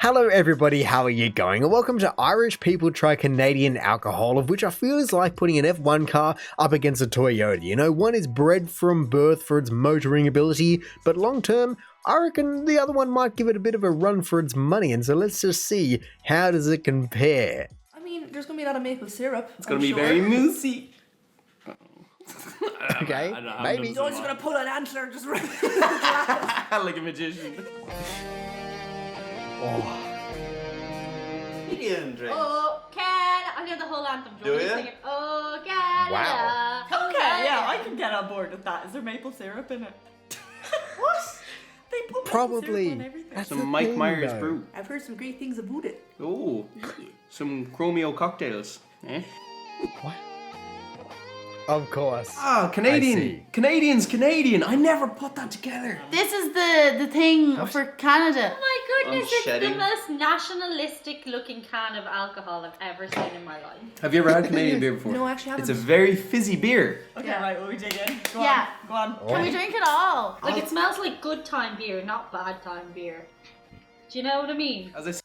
Hello everybody, how are you going? And welcome to Irish People Try Canadian Alcohol, of which I feel is like putting an F1 car up against a Toyota. You know, one is bred from birth for its motoring ability, but long term, I reckon the other one might give it a bit of a run for its money, and so let's just see, how does it compare? I mean, there's going to be a lot of maple syrup. It's going to be very moussey. Okay, maybe. You're just going to pull an antler and just run like a magician. Canadian drink. Oh, Can. I know the whole anthem. Do you? Sing it? Oh, Canada. Wow. Okay, yeah, I can get on board with that. Is there maple syrup in it? What? They put Probably. maple syrup on everything. That's Some the Mike thing, Myers though. brew. I've heard some great things about it. Oh, some Chromeo cocktails. Eh? What? Of course. Ah, I see. Canadian. I never put that together. This is the thing for Canada. Oh my goodness, I'm it's shedding. the most nationalistic looking can of alcohol I've ever seen in my life. Have you ever had Canadian beer before? No, I actually It's haven't. a very fizzy beer. Okay, Yeah. right, will we dig in? Go Yeah. on, go on. Can we drink it all? Like, it smells like good time beer, not bad time beer. Do you know what I mean? As I said,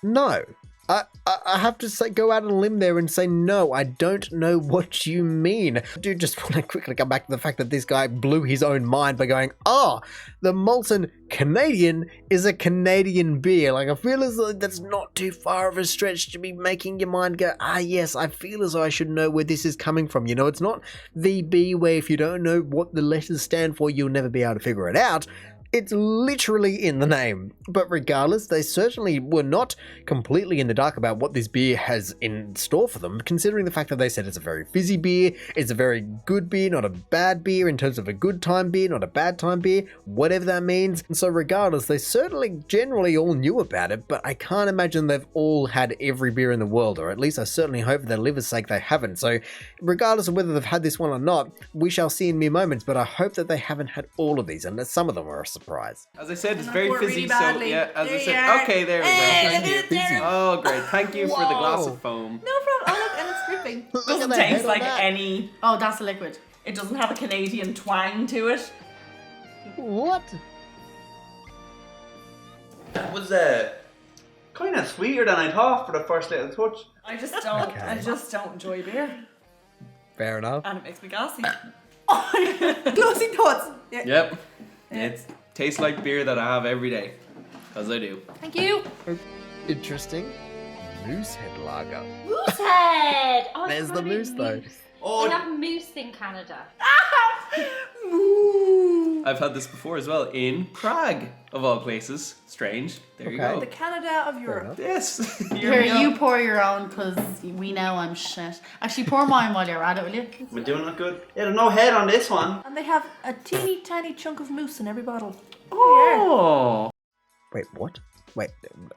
No. I have to say, go out on a limb there and say, no, I don't know what you mean. I do just want to quickly come back to the fact that this guy blew his own mind by going, the Molson Canadian is a Canadian beer. Like, I feel as though that's not too far of a stretch to be making your mind go, yes, I feel as though I should know where this is coming from. You know, it's not VB where if you don't know what the letters stand for, you'll never be able to figure it out. It's literally in the name. But regardless, they certainly were not completely in the dark about what this beer has in store for them, considering the fact that they said it's a very fizzy beer, it's a very good beer, not a bad beer in terms of a good time beer, not a bad time beer, whatever that means. And so regardless, they certainly generally all knew about it, but I can't imagine they've all had every beer in the world, or at least I certainly hope for their liver's sake they haven't. So regardless of whether they've had this one or not, we shall see in mere moments, but I hope that they haven't had all of these, and that some of them are a surprise. as I said, it's And I very pour it fizzy. really So badly. yeah, as I There you said, are. okay, there we Hey, go. Thank you. Fizzy. Oh, great! Thank you for the glass Whoa. of foam. No problem. Oh, look, and it's dripping. Look at Doesn't the head taste on like that. any. Oh, that's a liquid. It doesn't have a Canadian twang to it. What? That was kind of sweeter than I thought for the first little touch. I just don't. Okay. I just don't enjoy beer, Fair enough. and it makes me gassy. Closing thoughts. Yeah. Yep. It tastes like beer that I have every day. Because I do. Thank you. Interesting. Moosehead Lager. Moosehead! Oh, I There's forgot the about moose, though. They Oh, have moose in Canada. Moo. I've had this before as well in Prague, of all places. Strange. There you Okay. go. The Canada of Europe. enough. Yes. Here, you pour your own because we know I'm shit. Actually, pour mine while you're at it, will you? we're doing it good. Yeah, there's no head on this one. And they have a teeny tiny chunk of mousse in every bottle. Oh. Wait, what? Wait,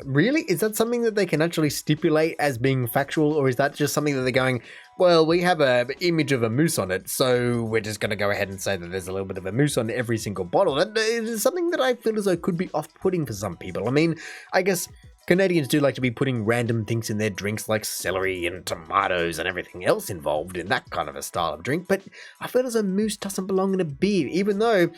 really? Is that something that they can actually stipulate as being factual, or is that just something that they're going, well, we have an image of a moose on it, so we're just going to go ahead and say that there's a little bit of a moose on every single bottle? That is something that I feel as though could be off-putting for some people. I mean, I guess Canadians do like to be putting random things in their drinks like celery and tomatoes and everything else involved in that kind of a style of drink, but I feel as though moose doesn't belong in a beer, even though,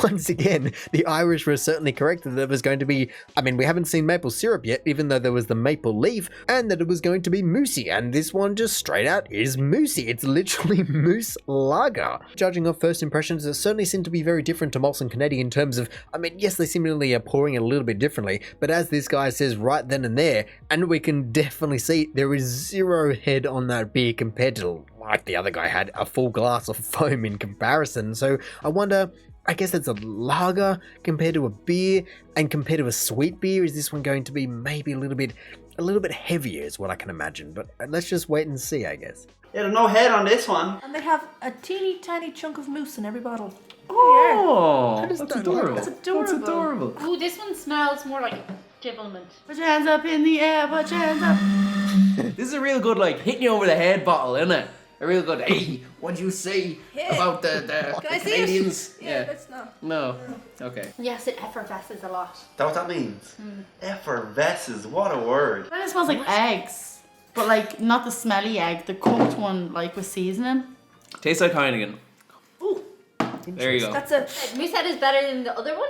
once again, the Irish were certainly correct that it was going to be, I mean, we haven't seen maple syrup yet, even though there was the maple leaf, and that it was going to be moosey, and this one just straight out is moosey. It's literally moose lager. Judging off first impressions, it certainly seemed to be very different to Molson Canadian in terms of, I mean, yes, they seemingly are pouring it a little bit differently, but as this guy says right then and there, and we can definitely see there is zero head on that beer compared to, like the other guy had, a full glass of foam in comparison. So I wonder, I guess it's a lager compared to a beer, and compared to a sweet beer, is this one going to be maybe a little bit heavier is what I can imagine, but let's just wait and see, I guess. Yeah, there's no head on this one. And they have a teeny tiny chunk of mousse in every bottle. Oh. just That's don't like adorable. that. That's adorable. That's adorable. Ooh, this one smells more like Divilment. Put your hands up in the air, put your hands up. This is a real good, like, hitting you over the head bottle, isn't it? A real good, hey, what'd you say Yeah. about the Can I see Canadians? it? Yeah, that's not. No. Okay. Yes, it effervesces a lot. Is that what that means? Effervesces, what a word. Then it smells like eggs. But like, not the smelly egg, the cooked one, like with seasoning. Tastes like Heineken. Ooh, There you go. that's a. Moosehead is better than the other one?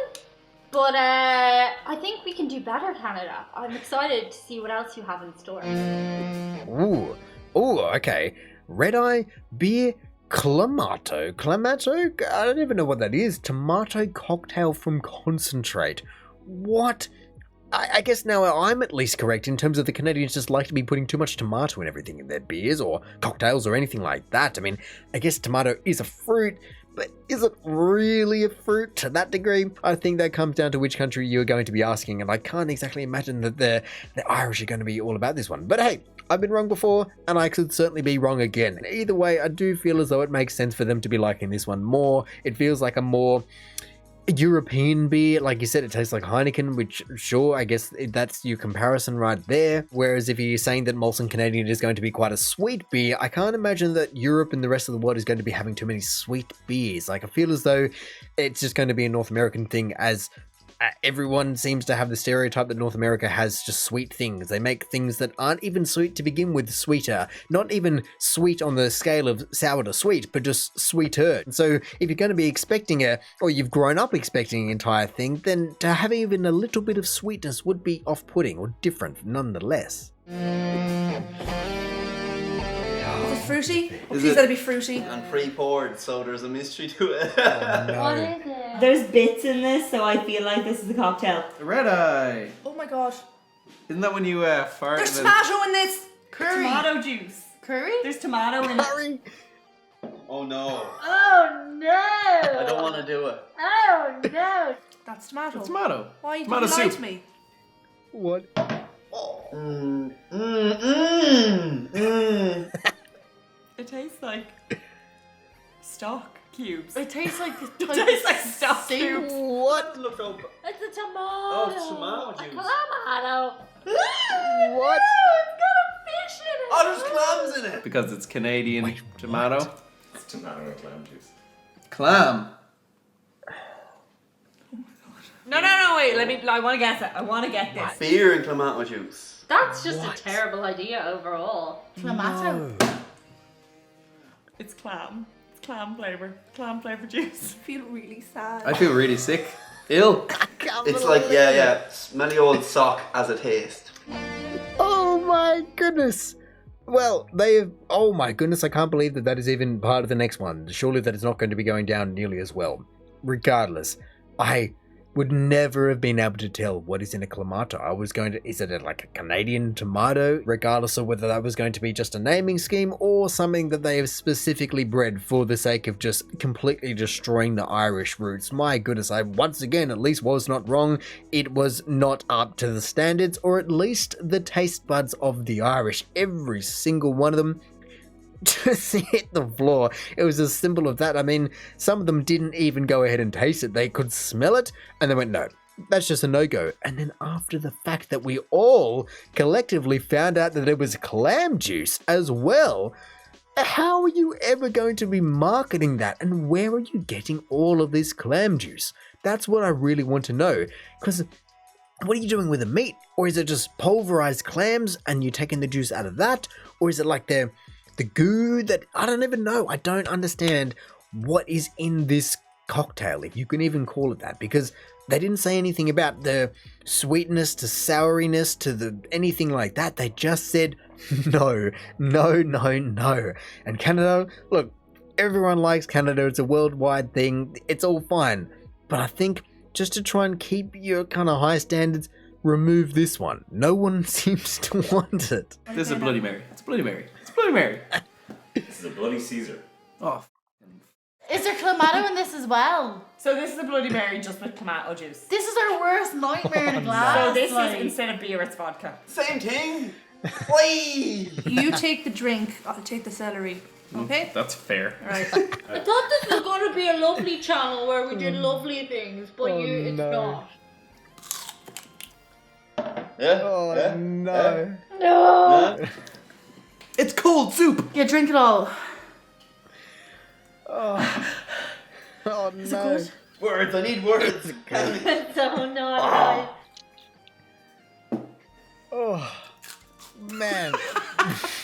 But I think we can do better, Canada. I'm excited to see what else you have in store. Ooh, okay. Red Eye beer clamato. Clamato? I don't even know what that is. Tomato cocktail from concentrate. What? I guess now I'm at least correct in terms of the Canadians just like to be putting too much tomato in everything in their beers or cocktails or anything like that. I mean, I guess tomato is a fruit, but is it really a fruit to that degree? I think that comes down to which country you're going to be asking, and I can't exactly imagine that the Irish are going to be all about this one. But hey, I've been wrong before, and I could certainly be wrong again. Either way, I do feel as though it makes sense for them to be liking this one more. It feels like a more European beer. Like you said, it tastes like Heineken, which sure, I guess that's your comparison right there. Whereas if you're saying that Molson Canadian is going to be quite a sweet beer, I can't imagine that Europe and the rest of the world is going to be having too many sweet beers. Like I feel as though it's just going to be a North American thing, as everyone seems to have the stereotype that North America has just sweet things. They make things that aren't even sweet to begin with sweeter. Not even sweet on the scale of sour to sweet, but just sweeter. So if you're going to be expecting or you've grown up expecting an entire thing, then to have even a little bit of sweetness would be off-putting or different nonetheless. Is it fruity? Is Please it- let it be fruity. And pre-poured, so there's a mystery to it. What is it? There's bits in this, so I feel like this is a cocktail. Red Eye. Oh my god. Isn't that when you fart? There's and then- tomato in this. Curry. Tomato juice. Curry? There's tomato in it. Sorry. Oh no. Oh no! I don't want to do it. Oh no! That's tomato. It's tomato. Why did Tomato you lie soup. to me? What? It tastes like stock cubes. It tastes like It tastes like stock soup. cubes. What? Look up. It's a tomato. Oh, it's tomato juice. Tomato. What? It's got a fish in it. Oh, there's clams in it. Because it's Canadian tomato. It's tomato and clam juice. Clam. No, wait, I want to guess it. I want to get this. Beer and clamato juice. That's just a terrible idea overall. Clamato. It's clam. It's clam flavor. Clam flavor juice. I feel really sad. I feel really sick. Ill. It's like, yeah, smelly old sock as a taste. Oh my goodness. Well, oh my goodness, I can't believe that is even part of the next one. Surely that is not going to be going down nearly as well. Regardless, I would never have been able to tell what is in a clamato. Is it like a Canadian tomato? Regardless of whether that was going to be just a naming scheme or something that they have specifically bred for the sake of just completely destroying the Irish roots. My goodness, I once again at least was not wrong. It was not up to the standards, or at least the taste buds of the Irish. Every single one of them just hit the floor. It was as simple as that. I mean, some of them didn't even go ahead and taste it. They could smell it and they went, no, that's just a no-go. And then after the fact that we all collectively found out that it was clam juice as well, how are you ever going to be marketing that? And where are you getting all of this clam juice? That's what I really want to know. Because what are you doing with the meat? Or is it just pulverized clams and you're taking the juice out of that? Or is it like the goo that I don't even know. I don't understand what is in this cocktail, if you can even call it that, because they didn't say anything about the sweetness to souriness to anything like that. They just said no. And Canada, look, everyone likes Canada. It's a worldwide thing. It's all fine. But I think just to try and keep your kind of high standards, remove this one. No one seems to want it. This is a Bloody Mary. It's a Bloody Mary. It's a Bloody Mary. This is a Bloody Caesar. Oh, Is there clamato in this as well? So this is a Bloody Mary just with tomato juice. This is our worst nightmare in a glass. So this like. is, instead of beer, it's vodka. Same thing. Why? You take the drink, I'll take the celery. Okay? that's fair. Right. I thought this was going to be a lovely channel where we did lovely things, but it's not. Yeah. Oh yeah. no. No. Yeah. It's cold soup. Yeah, drink it all. Oh no. Words. I need words. So not Oh man. Like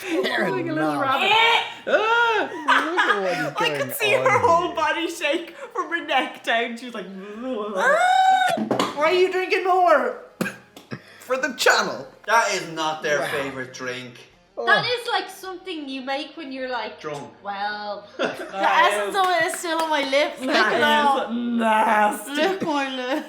a little rabbit. Look at what is I going could see on her whole here. body shake from her neck down. She was like, Why are you drinking more? For the channel. That is not their favourite drink. That is like something you make when you're like Drunk. well. The essence of it is still on my lips. Look at That that. is nasty. Look my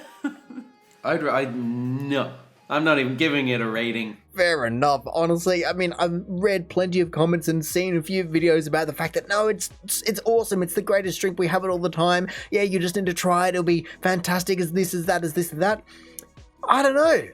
lips. No. I'm not even giving it a rating. Fair enough. Honestly, I mean, I've read plenty of comments and seen a few videos about the fact that no, it's awesome. It's the greatest drink. We have it all the time. Yeah, you just need to try it. It'll be fantastic. As this, as that, as this, as that. I don't know.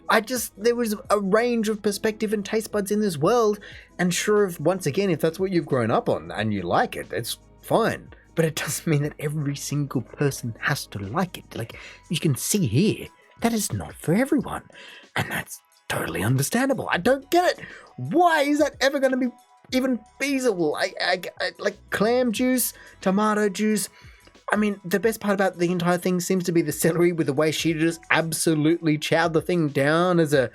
There was a range of perspective and taste buds in this world, and sure, once again, if that's what you've grown up on and you like it, it's fine. But it doesn't mean that every single person has to like it. Like, you can see here, that is not for everyone. And that's totally understandable. I don't get it. Why is that ever going to be even feasible? Like clam juice, tomato juice. I mean, the best part about the entire thing seems to be the celery, with the way she just absolutely chowed the thing down as a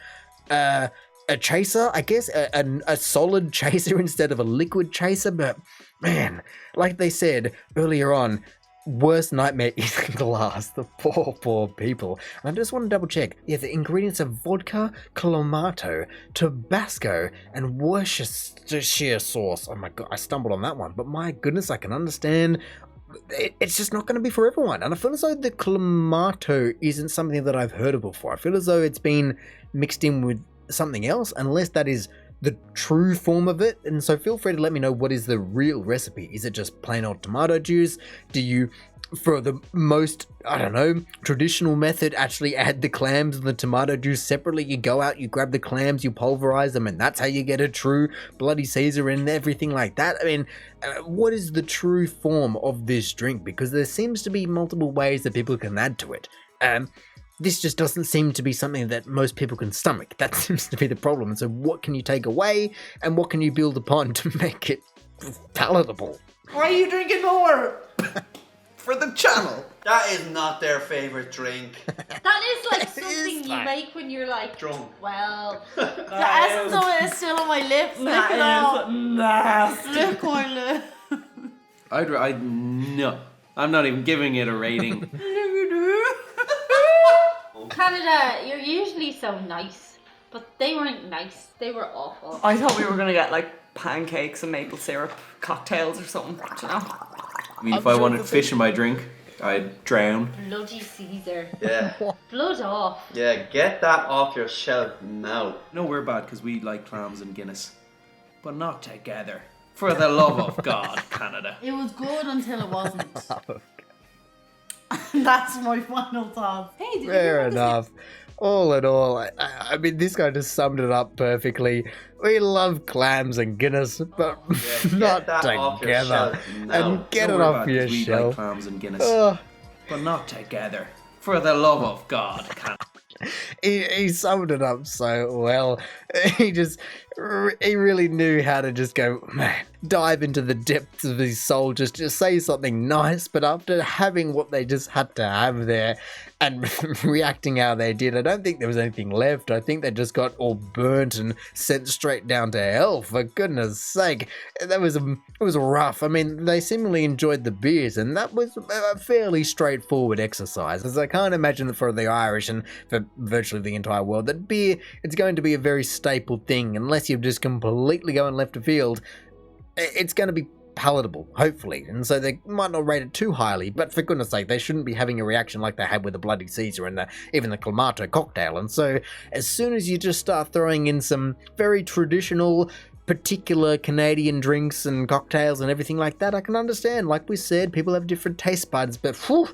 chaser, I guess, a solid chaser instead of a liquid chaser. But man, like they said earlier on, worst nightmare is glass. The poor people. And I just want to double check. Yeah, the ingredients of vodka, clamato, Tabasco, and Worcestershire sauce. Oh my god, I stumbled on that one. But my goodness, I can understand. It's just not going to be for everyone. And I feel as though the clamato isn't something that I've heard of before. I feel as though it's been mixed in with something else, unless that is the true form of it. And so feel free to let me know, what is the real recipe? Is it just plain old tomato juice? Do you, for the most, I don't know, traditional method, actually add the clams and the tomato juice separately? You go out, you grab the clams, you pulverize them, and that's how you get a true Bloody Caesar and everything like that. I mean, what is the true form of this drink? Because there seems to be multiple ways that people can add to it. This just doesn't seem to be something that most people can stomach. That seems to be the problem. And so what can you take away, and what can you build upon to make it palatable? Why are you drinking more? For the channel. That is not their favourite drink. That is like It something is you fine. make when you're like Drunk. well. The essence of it is still on my lips. Look at That that. is nasty. Look my lips. No. I'm not even giving it a rating. Canada, you're usually so nice, but they weren't nice. They were awful. I thought we were gonna get like pancakes and maple syrup cocktails or something. Do you know? I mean, if I wanted fish in my drink, I'd drown. Bloody Caesar. Yeah. Blood off. Yeah, get that off your shelf now. No, we're bad because we like clams and Guinness. But not together. For the love of God, Canada. It was good until it wasn't. That's my final thought. Hey, did you Fair hear about this enough. All in all, I mean, this guy just summed it up perfectly. We love clams and Guinness, but Yeah, not get that off your together. shelf now. And get No, it we're off bad your 'cause we like shelf. clams and Guinness. Ugh. But not together. For the love of God, Canada. He summed it up so well. He really knew how to just go, man, dive into the depths of his soul, just say something nice. But after having what they just had to have there and reacting how they did, I don't think there was anything left. I think they just got all burnt and sent straight down to hell, for goodness sake. It was rough. I mean, they seemingly enjoyed the beers, and that was a fairly straightforward exercise, as I can't imagine that for the Irish and for virtually the entire world, that beer, it's going to be a very staple thing. Unless you're just completely going left of field, it's going to be palatable, hopefully, and so they might not rate it too highly, but for goodness sake, they shouldn't be having a reaction like they had with the Bloody Caesar and even the Clamato cocktail. And so as soon as you just start throwing in some very traditional, particular Canadian drinks and cocktails and everything like that, I can understand. Like we said, people have different taste buds, but whew,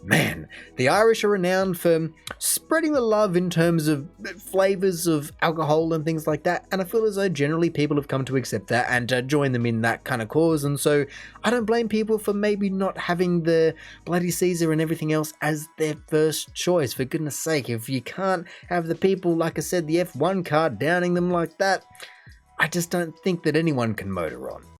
man, the Irish are renowned for spreading the love in terms of flavors of alcohol and things like that, and I feel as though generally people have come to accept that and join them in that kind of cause. And so I don't blame people for maybe not having the Bloody Caesar and everything else as their first choice. For goodness sake, if you can't have the people, like I said, the F1 car downing them like that, I just don't think that anyone can motor on.